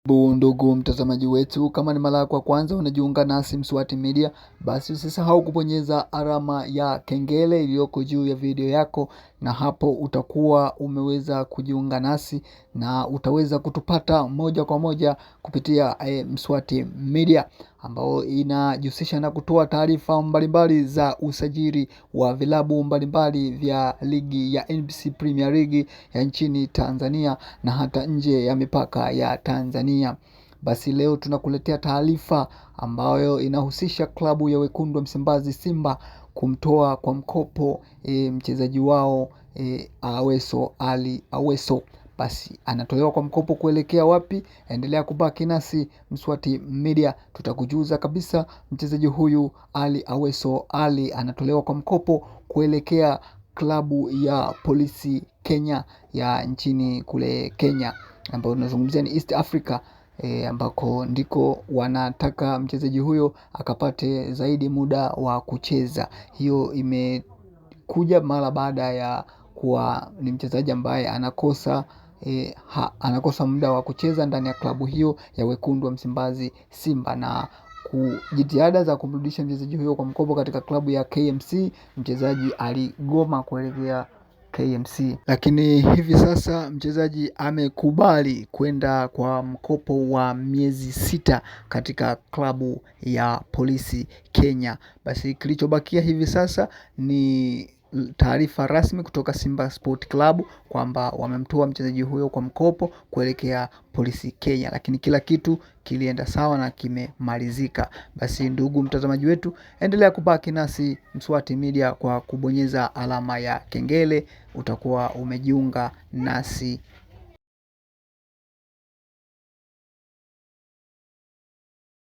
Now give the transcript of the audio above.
Ndugu mtazamaji wetu, kama ni mara yako ya kwanza unajiunga nasi Mswati Media, basi usisahau kubonyeza alama ya kengele iliyoko juu ya video yako, na hapo utakuwa umeweza kujiunga nasi na utaweza kutupata moja kwa moja kupitia Mswati Media, ambao inajihusisha na kutoa taarifa mbalimbali za usajili wa vilabu mbalimbali vya ligi ya NBC Premier League ya nchini Tanzania na hata nje ya mipaka ya Tanzania. Basi leo tunakuletea taarifa ambayo inahusisha klabu ya Wekundu wa Msimbazi Simba kumtoa kwa mkopo mchezaji wao Aweso Ali Aweso. Basi anatolewa kwa mkopo kuelekea wapi? Endelea kubaki nasi Mswati Media, tutakujuza kabisa. Mchezaji huyu Ali Aweso Ali anatolewa kwa mkopo kuelekea klabu ya Polisi Kenya ya nchini kule Kenya, ambayo tunazungumzia ni East Africa, ambako ndiko wanataka mchezaji huyo akapate zaidi muda wa kucheza. Hiyo imekuja mara baada ya kuwa ni mchezaji ambaye anakosa muda wa kucheza ndani ya klabu hiyo ya Wekundu wa Msimbazi Simba, na jitihada za kumrudisha mchezaji huyo kwa mkopo katika klabu ya KMC, mchezaji aligoma kuelekea KMC, lakini hivi sasa mchezaji amekubali kwenda kwa mkopo wa miezi 6 katika klabu ya Polisi Kenya. Basi kilichobakia hivi sasa ni taarifa rasmi kutoka Simba Sport Club kwamba wamemtoa mchezaji huyo kwa mkopo kuelekea Polisi Kenya, lakini kila kitu kilienda sawa na kimemalizika. Basi ndugu mtazamaji wetu, endelea kubaki nasi Mswati Media kwa kubonyeza alama ya kengele, utakuwa umejiunga nasi